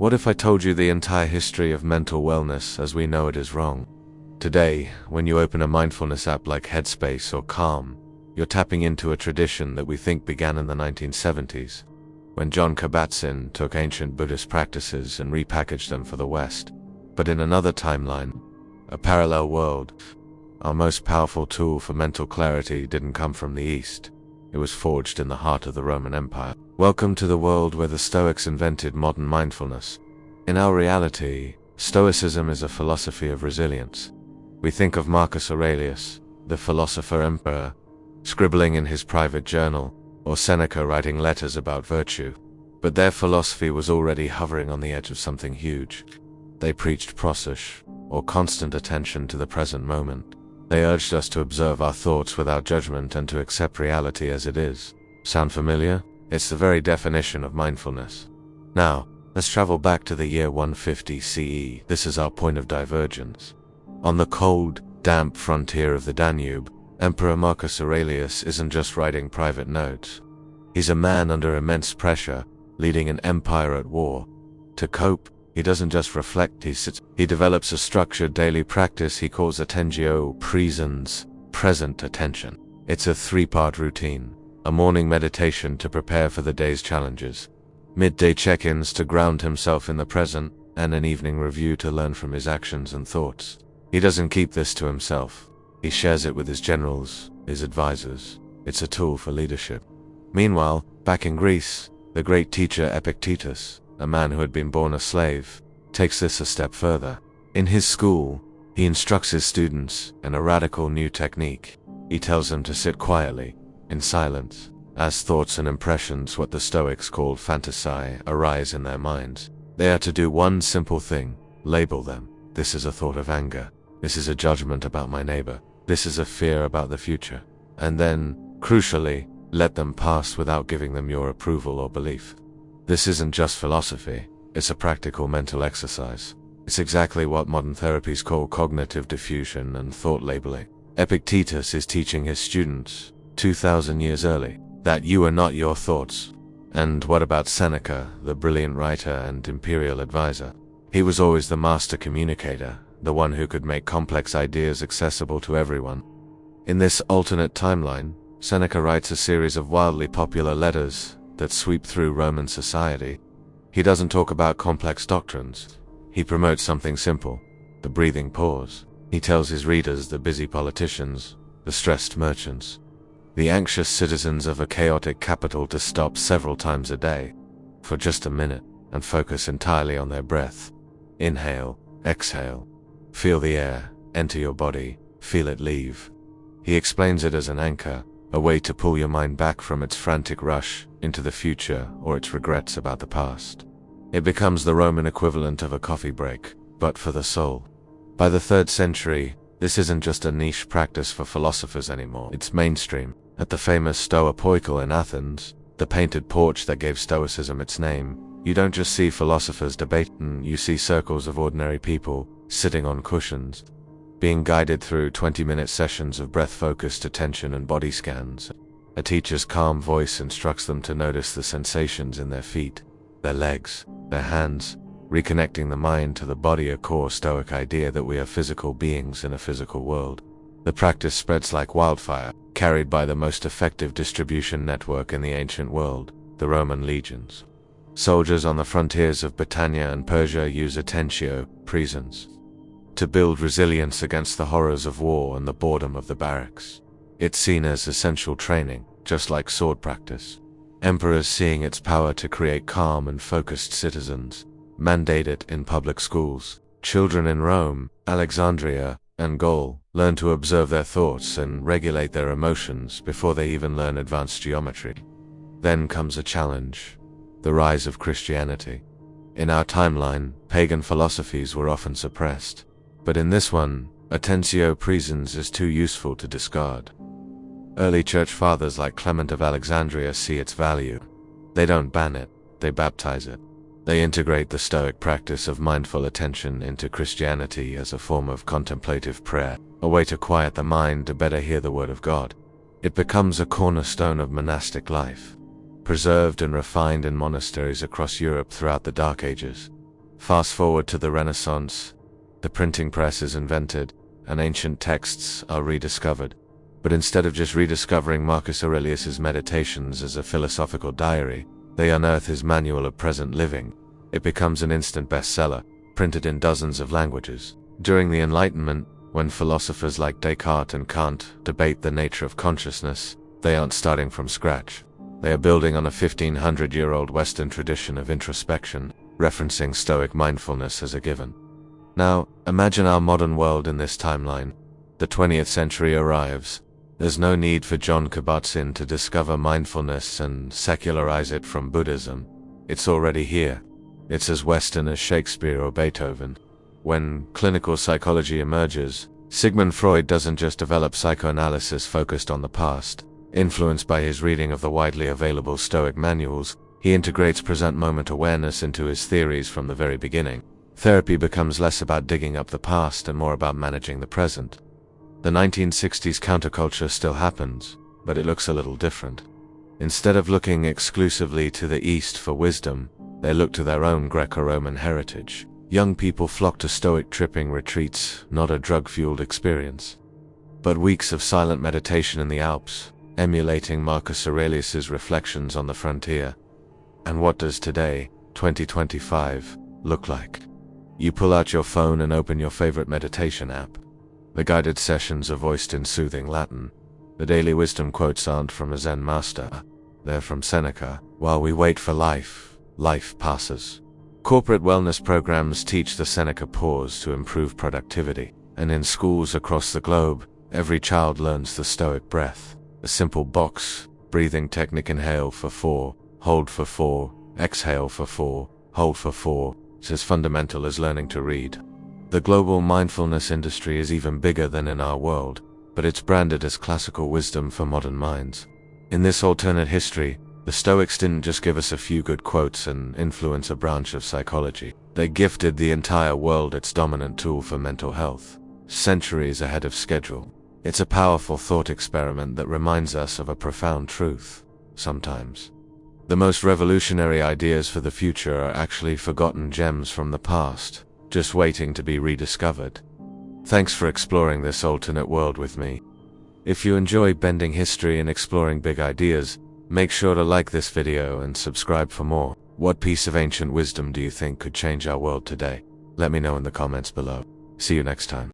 What if I told you the entire history of mental wellness as we know it is wrong? Today, when you open a mindfulness app like Headspace or Calm, you're tapping into a tradition that we think began in the 1970s, when John Kabat-Zinn took ancient Buddhist practices and repackaged them for the West. But in another timeline, a parallel world, our most powerful tool for mental clarity didn't come from the East. It was forged in the heart of the Roman Empire. Welcome to the world where the Stoics invented modern mindfulness. In our reality, Stoicism is a philosophy of resilience. We think of Marcus Aurelius, the philosopher-emperor, scribbling in his private journal, or Seneca writing letters about virtue. But their philosophy was already hovering on the edge of something huge. They preached prosody, or constant attention to the present moment. They urged us to observe our thoughts without judgment and to accept reality as it is. Sound familiar? It's the very definition of mindfulness. Now, let's travel back to the year 150 CE. This is our point of divergence. On the cold, damp frontier of the Danube, Emperor Marcus Aurelius isn't just writing private notes. He's a man under immense pressure, leading an empire at war. To cope, he doesn't just reflect, he develops a structured daily practice he calls attentio presens, present attention. It's a three-part routine: a morning meditation to prepare for the day's challenges, midday check-ins to ground himself in the present, and an evening review to learn from his actions and thoughts. He doesn't keep this to himself. He shares it with his generals, his advisors. It's a tool for leadership. Meanwhile, back in Greece, the great teacher Epictetus, a man who had been born a slave, takes this a step further. In his school, he instructs his students in a radical new technique. He tells them to sit quietly, in silence, as thoughts and impressions, what the Stoics called fantasy, arise in their minds. They are to do one simple thing: label them. This is a thought of anger. This is a judgment about my neighbor. This is a fear about the future. And then, crucially, let them pass without giving them your approval or belief. This isn't just philosophy, it's a practical mental exercise. It's exactly what modern therapies call cognitive diffusion and thought labeling. Epictetus is teaching his students, 2,000 years early, that you are not your thoughts. And what about Seneca, the brilliant writer and imperial advisor? He was always the master communicator, the one who could make complex ideas accessible to everyone. In this alternate timeline, Seneca writes a series of wildly popular letters that sweep through Roman society. He doesn't talk about complex doctrines. He promotes something simple: the breathing pause. He tells his readers, the busy politicians, the stressed merchants, the anxious citizens of a chaotic capital, to stop several times a day, for just a minute, and focus entirely on their breath. Inhale, exhale. Feel the air enter your body, feel it leave. He explains it as an anchor, a way to pull your mind back from its frantic rush into the future or its regrets about the past. It becomes the Roman equivalent of a coffee break, but for the soul. By the 3rd century, this isn't just a niche practice for philosophers anymore. It's mainstream. At the famous Stoa Poikile in Athens, the painted porch that gave Stoicism its name, you don't just see philosophers debating, you see circles of ordinary people sitting on cushions, being guided through 20-minute sessions of breath-focused attention and body scans. A teacher's calm voice instructs them to notice the sensations in their feet, their legs, their hands, reconnecting the mind to the body, a core Stoic idea that we are physical beings in a physical world. The practice spreads like wildfire, carried by the most effective distribution network in the ancient world, the Roman legions. Soldiers on the frontiers of Britannia and Persia use attentio presens to build resilience against the horrors of war and the boredom of the barracks. It's seen as essential training, just like sword practice. Emperors, seeing its power to create calm and focused citizens, mandate it in public schools. Children in Rome, Alexandria, and Gaul learn to observe their thoughts and regulate their emotions before they even learn advanced geometry. Then comes a challenge: the rise of Christianity. In our timeline, pagan philosophies were often suppressed. But in this one, attentio presens is too useful to discard. Early church fathers like Clement of Alexandria see its value. They don't ban it, they baptize it. They integrate the Stoic practice of mindful attention into Christianity as a form of contemplative prayer, a way to quiet the mind to better hear the word of God. It becomes a cornerstone of monastic life, preserved and refined in monasteries across Europe throughout the Dark Ages. Fast forward to the Renaissance. The printing press is invented, and ancient texts are rediscovered. But instead of just rediscovering Marcus Aurelius's Meditations as a philosophical diary, they unearth his manual of present living. It becomes an instant bestseller, printed in dozens of languages. During the Enlightenment, when philosophers like Descartes and Kant debate the nature of consciousness, they aren't starting from scratch. They are building on a 1500-year-old Western tradition of introspection, referencing Stoic mindfulness as a given. Now, imagine our modern world in this timeline. The 20th century arrives. There's no need for John Kabat-Zinn to discover mindfulness and secularize it from Buddhism. It's already here. It's as Western as Shakespeare or Beethoven. When clinical psychology emerges, Sigmund Freud doesn't just develop psychoanalysis focused on the past. Influenced by his reading of the widely available Stoic manuals, he integrates present-moment awareness into his theories from the very beginning. Therapy becomes less about digging up the past and more about managing the present. The 1960s counterculture still happens, but it looks a little different. Instead of looking exclusively to the East for wisdom, they look to their own Greco-Roman heritage. Young people flock to Stoic tripping retreats, not a drug-fueled experience, but weeks of silent meditation in the Alps, emulating Marcus Aurelius's reflections on the frontier. And what does today, 2025, look like? You pull out your phone and open your favorite meditation app. The guided sessions are voiced in soothing Latin. The daily wisdom quotes aren't from a Zen master. They're from Seneca. While we wait for life, life passes. Corporate wellness programs teach the Seneca pause to improve productivity. And in schools across the globe, every child learns the Stoic breath. A simple box breathing technique: inhale for 4, hold for 4, exhale for 4, hold for 4. It's as fundamental as learning to read. The global mindfulness industry is even bigger than in our world, but it's branded as classical wisdom for modern minds. In this alternate history, the Stoics didn't just give us a few good quotes and influence a branch of psychology. They gifted the entire world its dominant tool for mental health, centuries ahead of schedule. It's a powerful thought experiment that reminds us of a profound truth. Sometimes the most revolutionary ideas for the future are actually forgotten gems from the past, just waiting to be rediscovered. Thanks for exploring this alternate world with me. If you enjoy bending history and exploring big ideas, make sure to like this video and subscribe for more. What piece of ancient wisdom do you think could change our world today? Let me know in the comments below. See you next time.